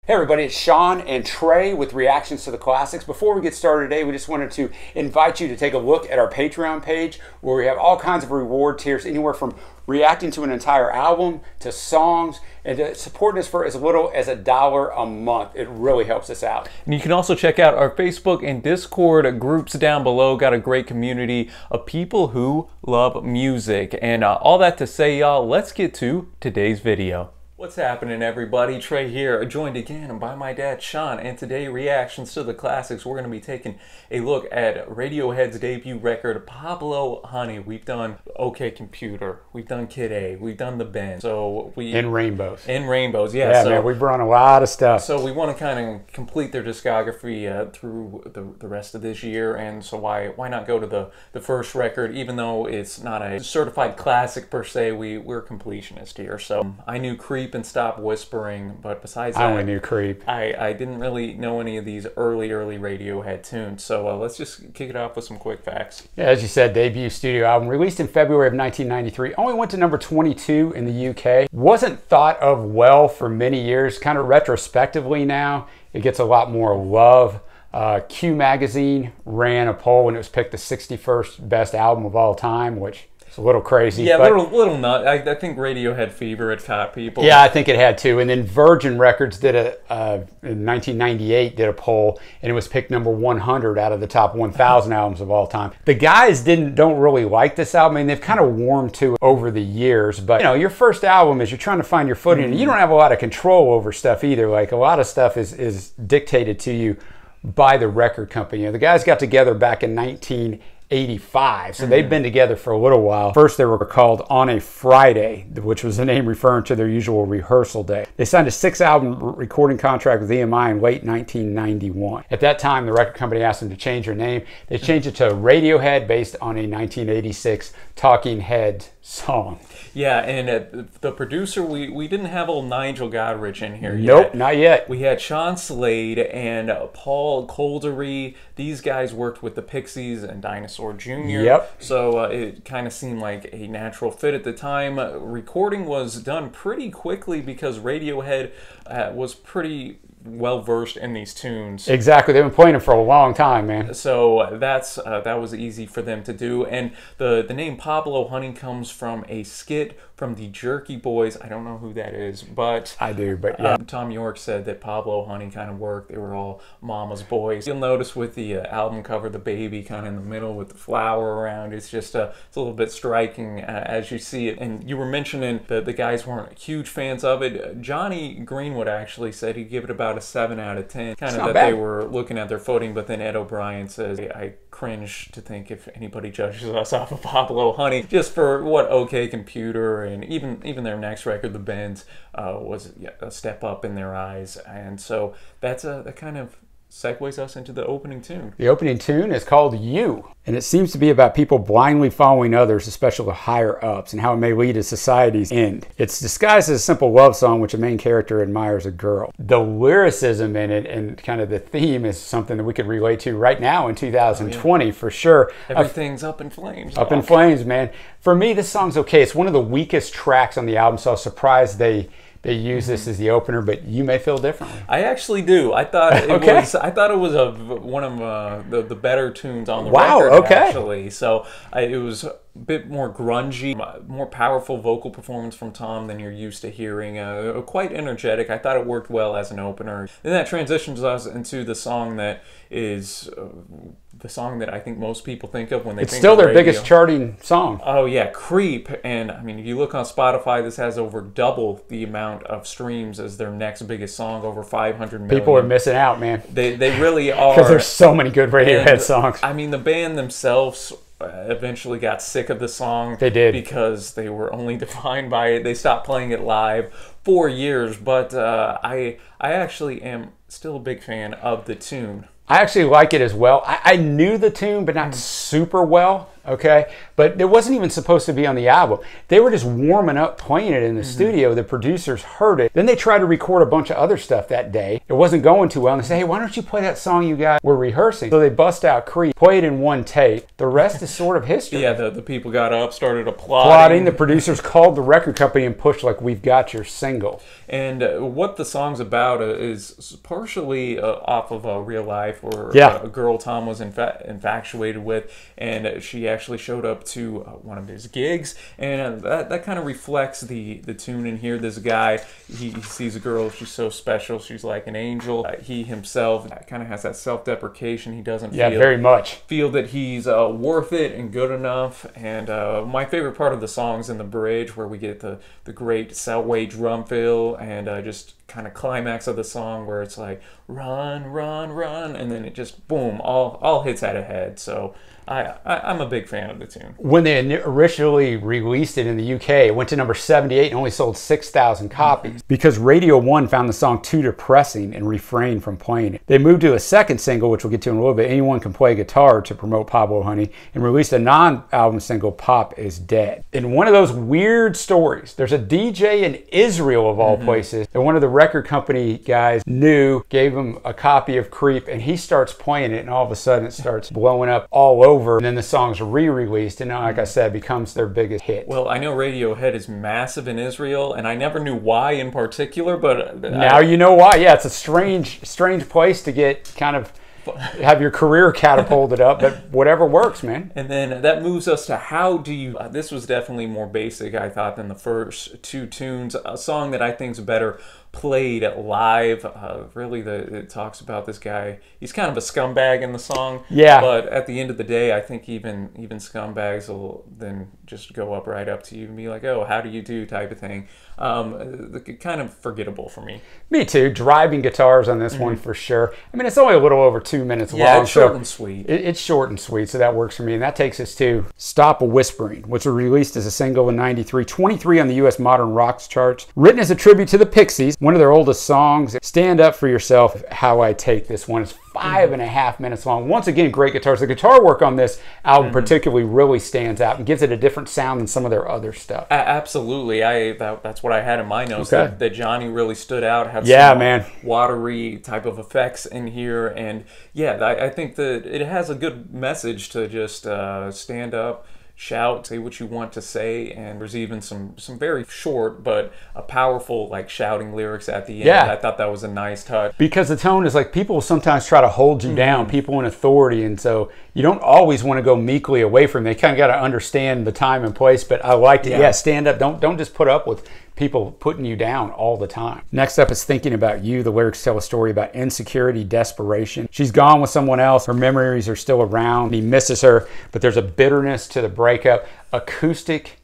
Hey everybody, it's Sean and Trey with Reactions to the Classics. Before we get started today, we just wanted to invite you to take a look at our Patreon page where we have all kinds of reward tiers, anywhere from reacting to an entire album to songs, and to supporting us for as little as $1 a month. It really helps us out. And you can also check out our Facebook and Discord groups down below. Got a great community of people who love music. And all that to say, y'all, let's get to today's video. What's happening, everybody? Trey here, joined again by my dad, Sean, and today, Reactions to the Classics, we're going to be taking a look at Radiohead's debut record, Pablo Honey. We've done OK Computer, we've done Kid A, we've done The Bend, so we... In Rainbows. In Rainbows, yeah. Yeah, so, man, we've run a lot of stuff. So we want to kind of complete their discography through the rest of this year, and so why not go to the first record, even though it's not a certified classic per se, we're completionist here. So I knew Creep and Stop Whispering, but besides that, I only knew Creep. I didn't really know any of these early Radiohead tunes, so let's just kick it off with some quick facts. Yeah, as you said, debut studio album released in February of 1993, only went to number 22 in the UK. Wasn't thought of well for many years. Kind of retrospectively now, it gets a lot more love. Q Magazine ran a poll and it was picked the 61st best album of all time, which a little crazy. Yeah, but little nut. I think Radiohead Fever had caught people. Yeah, I think it had too. And then Virgin Records did in 1998 did a poll, and it was picked number 100 out of the top 1,000 albums of all time. The guys don't really like this album, and they've kind of warmed to it over the years. But you know, your first album is you're trying to find your footing, and you don't have a lot of control over stuff either. Like a lot of stuff is dictated to you by the record company. You know, the guys got together back in 1985, so they've been together for a little while. First they were called On a Friday, which was the name referring to their usual rehearsal day. They signed a 6-album recording contract with EMI in late 1991. At that time, the record company asked them to change their name. They changed it to Radiohead based on a 1986 Talking Heads song. Yeah, and the producer, we didn't have old Nigel Godrich in here yet. Nope, not yet. We had Sean Slade and Paul Coldery. These guys worked with the Pixies and Dinosaur Jr. Yep. So it kind of seemed like a natural fit at the time. Recording was done pretty quickly because Radiohead was pretty well versed in these tunes. Exactly, they've been playing them for a long time, man. So that was easy for them to do. And the name Pablo Honey comes from a skit from the Jerky Boys. I don't know who that is, but I do, but yeah. Tom York said that Pablo Honey kind of worked. They were all mama's boys. You'll notice with the album cover, the baby kind of in the middle with the flower around. It's just it's a little bit striking as you see it. And you were mentioning that the guys weren't huge fans of it. Johnny Greenwood actually said he'd give it about a 7 out of 10. Kind of that bad. They were looking at their footing, but then Ed O'Brien says, I cringe to think if anybody judges us off of Pablo Honey just for what OK Computer and even their next record, The Bend, was a step up in their eyes. And so that kind of segues us into the opening tune. The opening tune is called You, and it seems to be about people blindly following others, especially higher ups, and how it may lead to society's end. It's disguised as a simple love song, which a main character admires a girl. The lyricism in it and kind of the theme is something that we could relate to right now in 2020 for sure. Everything's up in flames. Up in flames, man. For me, this song's okay. It's one of the weakest tracks on the album, so I was surprised they use this as the opener, but you may feel differently. I actually do. I thought it was. I thought it was one of the better tunes on the record. Actually, so it was a bit more grungy, more powerful vocal performance from Tom than you're used to hearing. Quite energetic. I thought it worked well as an opener. Then that transitions us into the song that is the song that I think most people think of when they think of It's still their radio. biggest charting song. Oh yeah, Creep. And I mean, if you look on Spotify, this has over double the amount of streams as their next biggest song, over 500 million. People are missing out, man. They really are. Because there's so many good Radiohead songs. I mean, the band themselves eventually got sick of the song. They did. Because they were only defined by it. They stopped playing it live for years. But I actually am still a big fan of the tune. I actually like it as well. I knew the tune, but not super well. okay? But it wasn't even supposed to be on the album. They were just warming up playing it in the studio. The producers heard it. Then they tried to record a bunch of other stuff that day. It wasn't going too well, and they say, hey, why don't you play that song you guys were rehearsing? So they bust out Creep, play it in one take. The rest is sort of history. Yeah, the people got up, started applauding. The producers called the record company and pushed like, we've got your single. And what the song's about is partially off of real life, or a girl Tom was infatuated with, and she actually showed up to one of his gigs, and that kind of reflects the tune in here. This guy, he sees a girl, she's so special, she's like an angel. He himself kind of has that self-deprecation. He doesn't feel that he's worth it and good enough. And my favorite part of the song's in the bridge, where we get the great Selway drum fill, and just kind of climax of the song where it's like run, run, run, and then it just boom, all hits at a head. So I'm a big fan of the tune. When they originally released it in the UK, it went to number 78 and only sold 6,000 copies because Radio 1 found the song too depressing and refrained from playing it. They moved to a second single, which we'll get to in a little bit, Anyone Can Play Guitar, to promote Pablo Honey, and released a non-album single, Pop Is Dead. In one of those weird stories, there's a DJ in Israel, of all places, and one of the record company guys gave him a copy of Creep, and he starts playing it, and all of a sudden it starts blowing up all over. And then the song's re-released, and now, like I said, becomes their biggest hit. Well, I know Radiohead is massive in Israel, and I never knew why in particular, but now you know why. Yeah, it's a strange place to get kind of have your career catapulted up, but whatever works, man. And then that moves us to how do you, this was definitely more basic, I thought, than the first two tunes. A song that I think is better played live. Really, it talks about this guy. He's kind of a scumbag in the song. Yeah. But at the end of the day, I think even scumbags will then just go right up to you and be like, "Oh, how do you do?" type of thing. Kind of forgettable for me. Me too. Driving guitars on this one for sure. I mean, it's only a little over 2 minutes long. Yeah, it's short and sweet. It's short and sweet, so that works for me. And that takes us to Stop a Whispering, which was released as a single in '93, 23 on the U.S. Modern Rocks charts. Written as a tribute to the Pixies, one of their oldest songs. Stand Up For Yourself, How I Take This One. It's 5.5 minutes long. Once again, great guitars. The guitar work on this album particularly really stands out and gives it a different sound than some of their other stuff. Absolutely. That's what I had in my notes, that Johnny really stood out. Had some watery type of effects in here. And yeah, I think that it has a good message to just stand up, shout, say what you want to say, and there's even some very short but powerful like shouting lyrics at the end. Yeah. I thought that was a nice touch. Because the tone is like, people sometimes try to hold you down, people in authority, and so you don't always want to go meekly away from them. They kind of got to understand the time and place, but I liked it. Yeah, stand up. Don't just put up with people putting you down all the time. Next up is Thinking About You. The lyrics tell a story about insecurity, desperation. She's gone with someone else. Her memories are still around. He misses her, but there's a bitterness to the breakup. Acoustic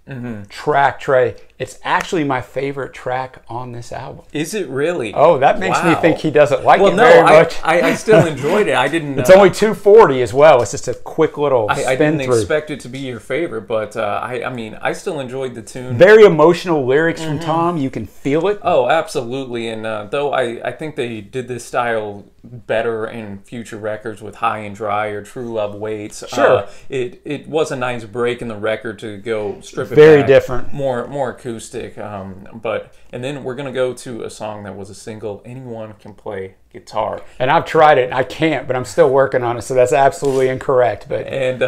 track tray. It's actually my favorite track on this album. Is it really? Oh, that makes me think he doesn't like it very much. I still enjoyed it. I didn't. It's only 2:40 as well. It's just a quick little spin I didn't through. expect it to be your favorite, but I mean, I still enjoyed the tune. Very emotional lyrics from Tom. You can feel it. Oh, absolutely. And though I think they did this style better in future records with High and Dry or True Love Waits. Sure. It was a nice break in the record to go strip it very back. Different. More acoustic. And then we're going to go to a song that was a single, Anyone Can Play Guitar. And I've tried it. I can't, but I'm still working on it, so that's absolutely incorrect. But and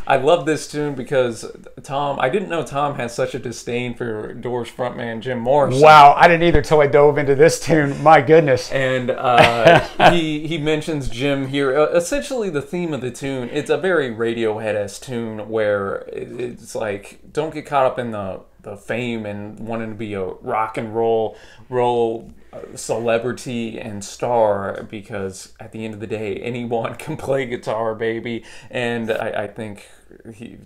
I love this tune because Tom, I didn't know Tom has such a disdain for Doors frontman Jim Morrison. Wow, I didn't either till I dove into this tune. My goodness. And he mentions Jim here. Essentially, the theme of the tune, it's a very Radiohead-esque tune where it's like, don't get caught up in the fame and wanting to be a rock and roll celebrity and star, because at the end of the day, anyone can play guitar, baby. And I think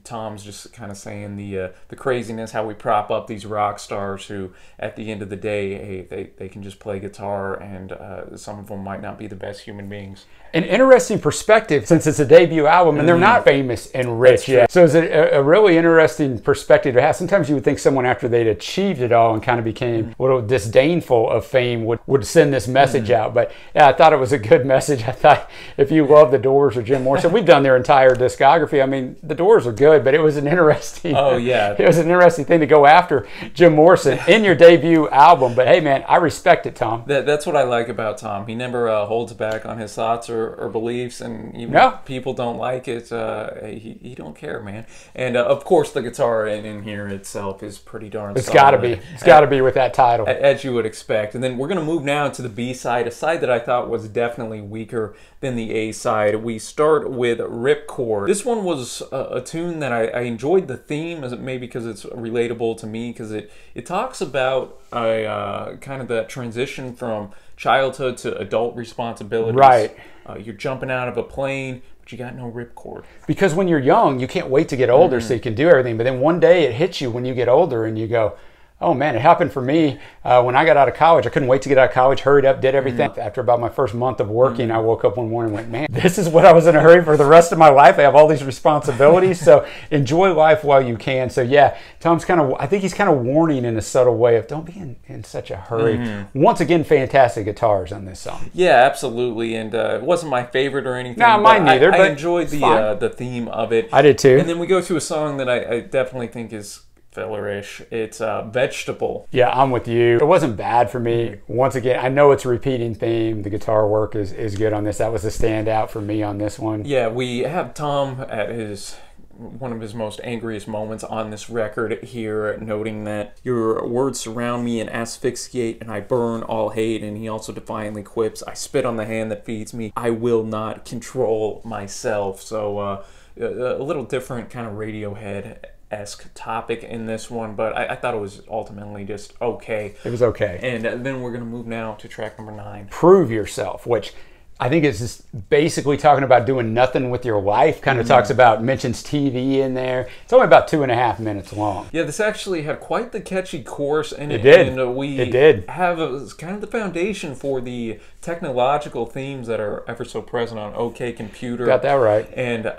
Tom's just kind of saying the craziness, how we prop up these rock stars who at the end of the day, hey, they can just play guitar, and some of them might not be the best human beings. An interesting perspective, since it's a debut album and they're not famous and rich yet. So it's a really interesting perspective to have. Sometimes you would think someone, after they'd achieved it all and kind of became a little disdainful of fame, would send this message out. But yeah, I thought it was a good message. I thought if you love the Doors or Jim Morrison, we've done their entire discography. I mean, the Doors are good, but it was an interesting. Oh yeah, it was an interesting thing to go after Jim Morrison in your debut album. But hey, man, I respect it, Tom. That's what I like about Tom. He never holds back on his thoughts or beliefs, and even if people don't like it, he don't care, man. And of course, the guitar in here itself is pretty darn. It's got to be. It's got to be with that title, as you would expect. And then we're gonna move now to the B side, a side that I thought was definitely weaker than the A side. We start with Ripcord. This one was a tune that I enjoyed the theme, maybe because it's relatable to me, because it talks about kind of that transition from childhood to adult responsibilities. Right. You're jumping out of a plane, but you got no ripcord. Because when you're young, you can't wait to get older so you can do everything. But then one day it hits you when you get older and you go, oh man, it happened for me when I got out of college. I couldn't wait to get out of college, hurried up, did everything. After about my first month of working, I woke up one morning and went, man, this is what I was in a hurry for the rest of my life. I have all these responsibilities. So enjoy life while you can. So yeah, Tom's I think he's kind of warning in a subtle way of don't be in such a hurry. Once again, fantastic guitars on this song. Yeah, absolutely. And it wasn't my favorite or anything. No, mine neither. I enjoyed the theme of it. I did too. And then we go to a song that I definitely think is fillerish. It's Vegetable. Yeah, I'm with you. It wasn't bad for me. Once again, I know it's a repeating theme. The guitar work is good on this. That was a standout for me on this one. Yeah, we have Tom at one of his most angriest moments on this record here, noting that your words surround me and asphyxiate and I burn all hate. And he also defiantly quips, I spit on the hand that feeds me. I will not control myself. So a little different kind of Radiohead-esque topic in this one, but I thought it was ultimately just okay. It was okay. And then we're going to move now to track number 9. Prove Yourself, which I think it's just basically talking about doing nothing with your life. Kind of talks about, mentions TV in there. It's only about 2.5 minutes long. Yeah, this actually had quite the catchy chorus in it. It did. And it did. Have kind of the foundation for the technological themes that are ever so present on OK Computer. Got that right. And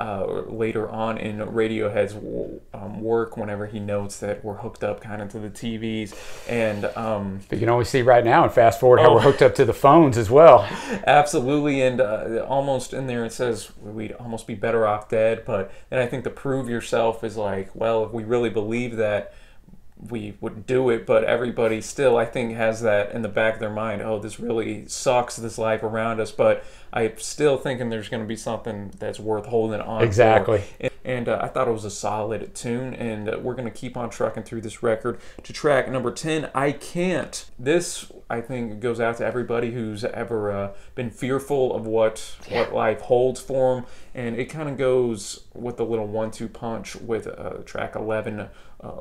later on in Radiohead's work, whenever he notes that we're hooked up kind of to the TVs. And you can always see right now, and fast forward, how we're hooked up to the phones as well. Absolutely. And almost in there it says we'd almost be better off dead. But then I think the Prove Yourself is like, well, if we really believe that, we would do it. But everybody still, I think, has that in the back of their mind. Oh, this really sucks, this life around us. But I'm still thinking there's going to be something that's worth holding on exactly. for. And I thought it was a solid tune. And we're going to keep on trucking through this record to track number 10, I Can't. This, I think, goes out to everybody who's ever been fearful of what life holds for them. And it kind of goes with a little 1-2 punch with track 11,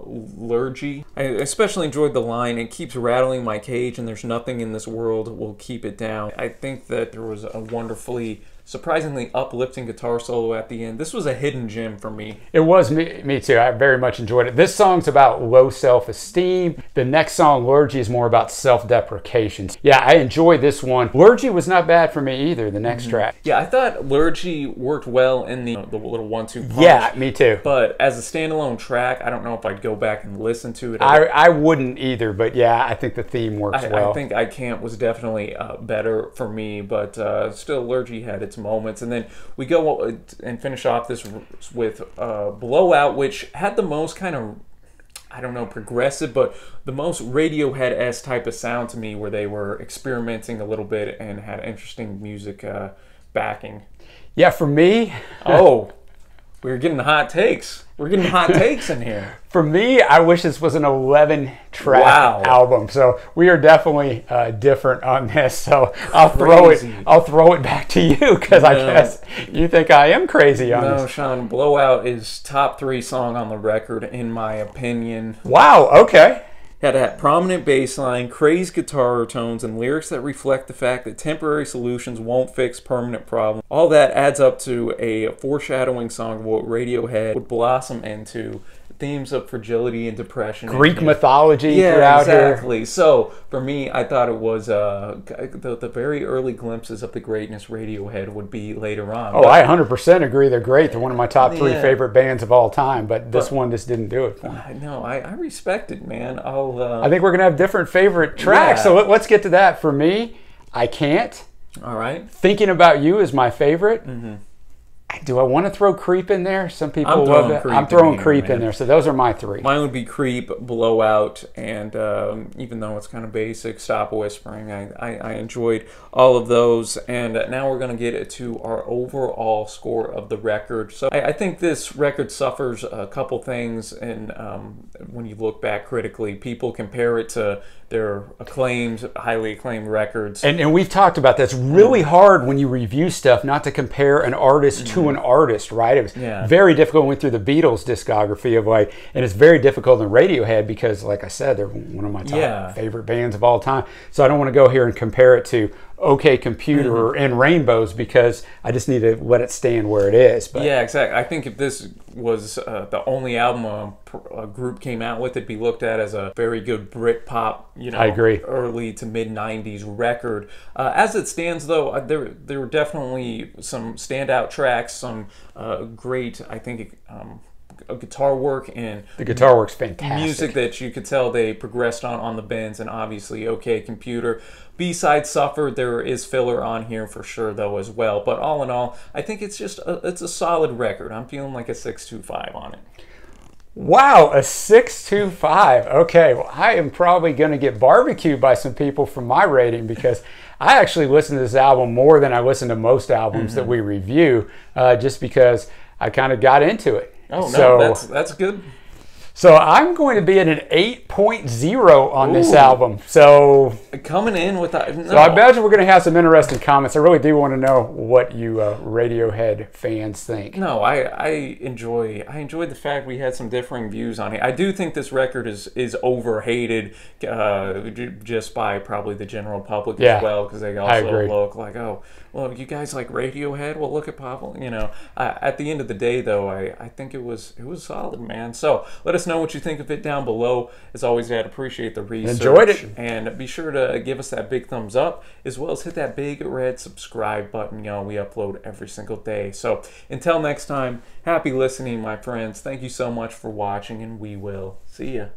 Liturgy. I especially enjoyed the line, it keeps rattling my cage and there's nothing in this world will keep it down. I think that there was a wonderfully, surprisingly uplifting guitar solo at the end. This was a hidden gem for me. It was me too. I very much enjoyed it. This song's about low self-esteem. The next song, Liturgy, is more about self-deprecation. Yeah, I enjoyed this one. Liturgy was not bad for me either, the next track. Yeah, I thought Liturgy worked well in the little 1-2 punch. Yeah, me too. But as a standalone track, I don't know if I'd go back and listen to it. I wouldn't either, but yeah, I think the theme works well. I think I Can't was definitely better for me, but still Liturgy had its moments. And then we go and finish off this with Blowout, which had the most kind of, I don't know, progressive, but the most Radiohead-esque type of sound to me, where they were experimenting a little bit and had interesting music backing. Yeah, for me... Oh, we're getting hot takes. We're getting hot takes in here. For me, I wish this was an 11-track album. So we are definitely different on this. So I'll throw it back to you, because I guess you think I am crazy on this. No, Sean, Blowout is top 3 song on the record, in my opinion. Wow, okay. Had a prominent bass line, crazed guitar tones, and lyrics that reflect the fact that temporary solutions won't fix permanent problems. All that adds up to a foreshadowing song of what Radiohead would blossom into. Themes of fragility and depression. Greek mythology throughout here. Exactly. So, for me, I thought it was the very early glimpses of the greatness Radiohead would be later on. Oh, I 100% agree. They're great. They're one of my top 3 favorite bands of all time, but this one just didn't do it for me. No, I respect it, man. I think we're going to have different favorite tracks, so let's get to that. For me, I Can't. All right. Thinking About You is my favorite. Do I want to throw Creep in there? Some people I'm love throwing it. Creep I'm throwing in here, Creep in man. there. So those are my three. Mine would be Creep, Blowout, and even though it's kind of basic, Stop Whispering. I enjoyed all of those. And now we're going to get to our overall score of the record. So I think this record suffers a couple things, and when you look back critically, people compare it to their acclaimed, highly acclaimed records. And we've talked about that. It's really hard when you review stuff not to compare an artist to an artist, right? It was very difficult when we went through the Beatles discography of like, and it's very difficult in Radiohead because, like I said, they're one of my top favorite bands of all time. So I don't want to go here and compare it to OK Computer or In Rainbows because I just need to let it stand where it is. But yeah, exactly. I think if this was the only album a group came out with, it'd be looked at as a very good Britpop, I agree, early to mid '90s record. As it stands, though, there were definitely some standout tracks, some great, I think, guitar work, and the guitar work's fantastic. Music that you could tell they progressed on the bends, and obviously OK Computer. B-side Suffer, there is filler on here for sure though as well, but all in all, I think it's just it's a solid record. I'm feeling like a 6.25 on it. Wow, a 6.25. Okay, well, I am probably going to get barbecued by some people from my rating because I actually listen to this album more than I listen to most albums that we review, just because I kind of got into it. Oh, no, that's good. So I'm going to be at an 8.0 on this album. So coming in with that. No. So I imagine we're going to have some interesting comments. I really do want to know what you Radiohead fans think. No, I enjoy the fact we had some differing views on it. I do think this record is overhated just by probably the general public as well, because they also look like, oh, well, you guys like Radiohead? Well, look at Pablo. You know, at the end of the day, though, I think it was solid, man. So let us know what you think of it down below. As always, I'd appreciate the research. Enjoyed it. And be sure to give us that big thumbs up, as well as hit that big red subscribe button. You know, we upload every single day. So until next time, happy listening, my friends. Thank you so much for watching, and we will see ya.